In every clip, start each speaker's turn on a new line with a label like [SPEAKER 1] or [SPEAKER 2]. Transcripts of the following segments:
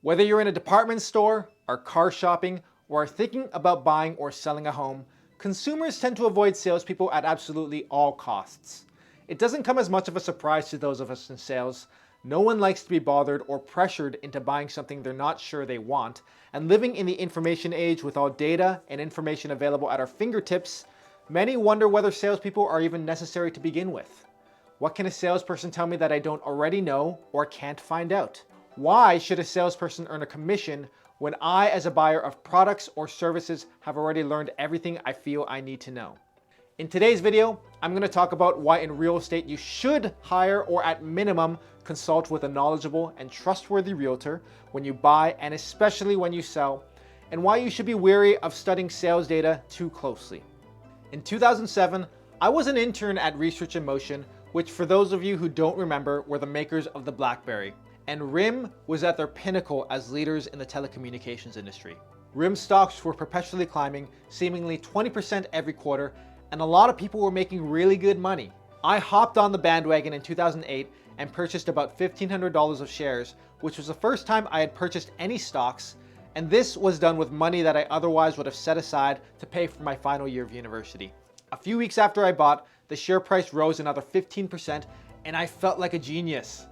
[SPEAKER 1] Whether you're in a department store, are car shopping, or are thinking about buying or selling a home, consumers tend to avoid salespeople at absolutely all costs. It doesn't come as much of a surprise to those of us in sales. No one likes to be bothered or pressured into buying something they're not sure they want, and living in the information age with all data and information available at our fingertips, many wonder whether salespeople are even necessary to begin with. What can a salesperson tell me that I don't already know or can't find out? Why should a salesperson earn a commission when I, as a buyer of products or services, have already learned everything I feel I need to know? In today's video, I'm going to talk about why in real estate you should hire or at minimum consult with a knowledgeable and trustworthy realtor when you buy and especially when you sell, and why you should be wary of studying sales data too closely. In 2007, I was an intern at Research in Motion, which for those of you who don't remember were the makers of the BlackBerry, and RIM was at their pinnacle as leaders in the telecommunications industry. RIM stocks were perpetually climbing, seemingly 20% every quarter, and a lot of people were making really good money. I hopped on the bandwagon in 2008 and purchased about $1,500 of shares, which was the first time I had purchased any stocks, and this was done with money that I otherwise would have set aside to pay for my final year of university. A few weeks after I bought, the share price rose another 15%, and I felt like a genius.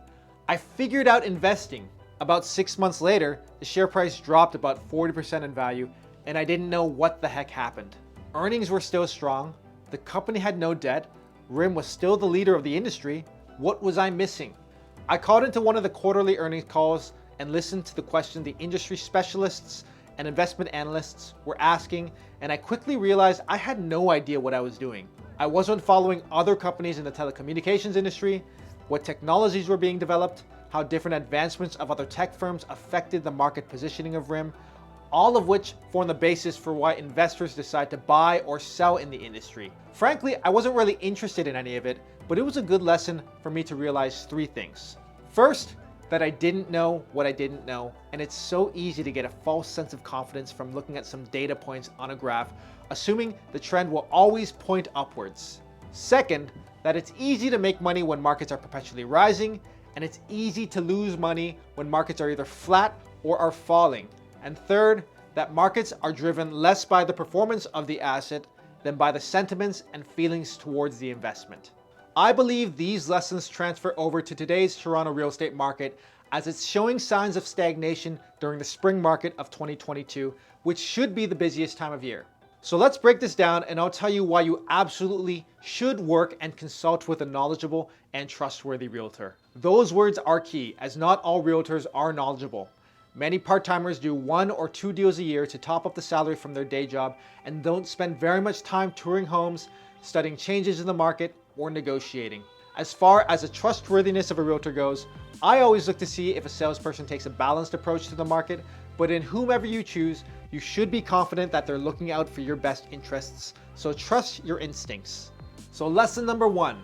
[SPEAKER 1] I figured out investing. About 6 months later, the share price dropped about 40% in value, and I didn't know what the heck happened. Earnings were still strong, the company had no debt, RIM was still the leader of the industry. What was I missing? I called into one of the quarterly earnings calls and listened to the question the industry specialists and investment analysts were asking, and I quickly realized I had no idea what I was doing. I wasn't following other companies in the telecommunications industry, what technologies were being developed, how different advancements of other tech firms affected the market positioning of RIM, all of which form the basis for why investors decide to buy or sell in the industry. Frankly, I wasn't really interested in any of it, but it was a good lesson for me to realize 3 things. First, that I didn't know what I didn't know, and it's so easy to get a false sense of confidence from looking at some data points on a graph, assuming the trend will always point upwards. Second, that it's easy to make money when markets are perpetually rising, and it's easy to lose money when markets are either flat or are falling. And third, that markets are driven less by the performance of the asset than by the sentiments and feelings towards the investment. I believe these lessons transfer over to today's Toronto real estate market, as it's showing signs of stagnation during the spring market of 2022, which should be the busiest time of year. So let's break this down, and I'll tell you why you absolutely should work and consult with a knowledgeable and trustworthy realtor. Those words are key, as not all realtors are knowledgeable. Many part-timers do 1 or 2 deals a year to top up the salary from their day job and don't spend very much time touring homes, studying changes in the market, or negotiating. As far as the trustworthiness of a realtor goes, I always look to see if a salesperson takes a balanced approach to the market, but in whomever you choose, you should be confident that they're looking out for your best interests, so trust your instincts. So lesson number 1,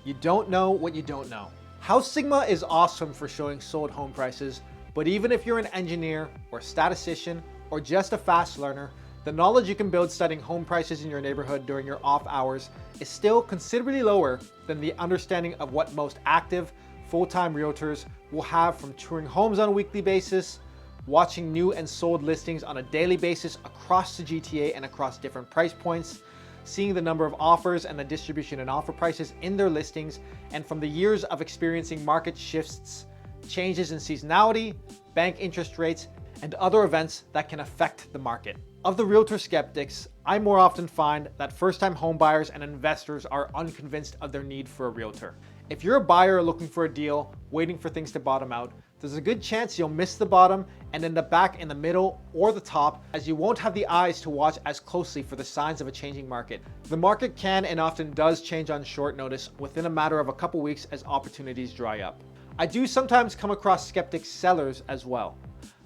[SPEAKER 1] you don't know what you don't know. House Sigma is awesome for showing sold home prices, but even if you're an engineer or statistician or just a fast learner, the knowledge you can build studying home prices in your neighborhood during your off hours is still considerably lower than the understanding of what most active, full-time realtors will have from touring homes on a weekly basis, watching new and sold listings on a daily basis across the GTA and across different price points, seeing the number of offers and the distribution and offer prices in their listings, and from the years of experiencing market shifts, changes in seasonality, bank interest rates, and other events that can affect the market. Of the realtor skeptics, I more often find that first-time home buyers and investors are unconvinced of their need for a realtor. If you're a buyer looking for a deal, waiting for things to bottom out, there's a good chance you'll miss the bottom and end up back in the middle or the top, as you won't have the eyes to watch as closely for the signs of a changing market. The market can and often does change on short notice within a matter of a couple weeks as opportunities dry up. I do sometimes come across skeptic sellers as well.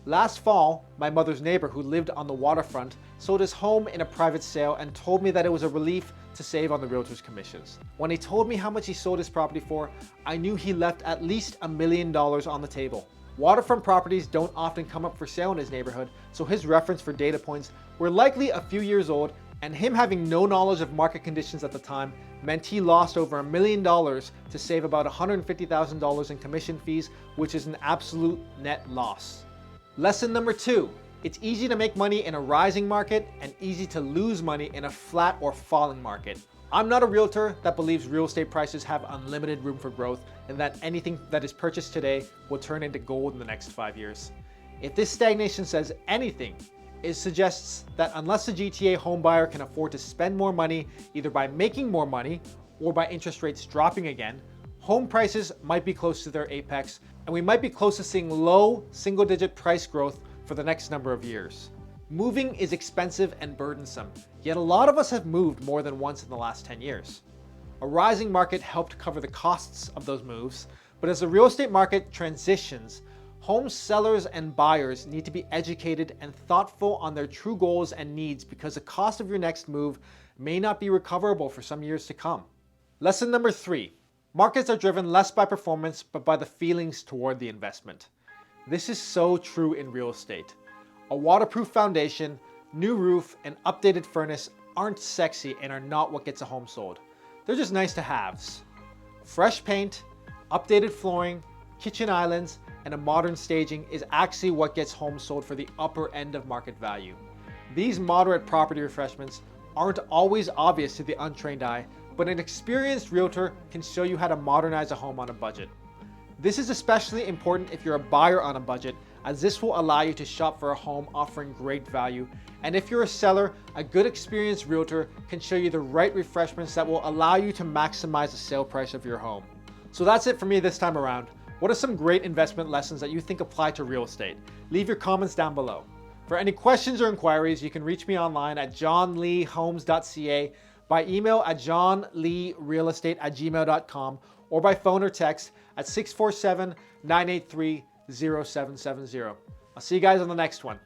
[SPEAKER 1] Last fall, my mother's neighbor who lived on the waterfront sold his home in a private sale and told me that it was a relief to save on the realtor's commissions. When he told me how much he sold his property for, I knew he left at least $1 million on the table. Waterfront properties don't often come up for sale in his neighborhood, so his reference for data points were likely a few years old, and him having no knowledge of market conditions at the time meant he lost over $1 million to save about $150,000 in commission fees, which is an absolute net loss. Lesson number 2, it's easy to make money in a rising market and easy to lose money in a flat or falling market. I'm not a realtor that believes real estate prices have unlimited room for growth and that anything that is purchased today will turn into gold in the next 5 years. If this stagnation says anything, it suggests that unless the GTA home buyer can afford to spend more money either by making more money or by interest rates dropping again, home prices might be close to their apex and we might be close to seeing low single-digit price growth for the next number of years. Moving is expensive and burdensome, yet a lot of us have moved more than once in the last 10 years. A rising market helped cover the costs of those moves, but as the real estate market transitions, home sellers and buyers need to be educated and thoughtful on their true goals and needs because the cost of your next move may not be recoverable for some years to come. Lesson number 3, markets are driven less by performance but by the feelings toward the investment. This is so true in real estate. A waterproof foundation, new roof, and updated furnace aren't sexy and are not what gets a home sold. They're just nice to haves. Fresh paint, updated flooring, kitchen islands, and a modern staging is actually what gets homes sold for the upper end of market value. These moderate property refreshments aren't always obvious to the untrained eye, but an experienced realtor can show you how to modernize a home on a budget. This is especially important if you're a buyer on a budget, as this will allow you to shop for a home offering great value. And if you're a seller, a good experienced realtor can show you the right refreshments that will allow you to maximize the sale price of your home. So that's it for me this time around. What are some great investment lessons that you think apply to real estate? Leave your comments down below. For any questions or inquiries, you can reach me online at johnleehomes.ca, by email at johnleerealestate@gmail.com, or by phone or text at 647-983-0770. I'll see you guys on the next one.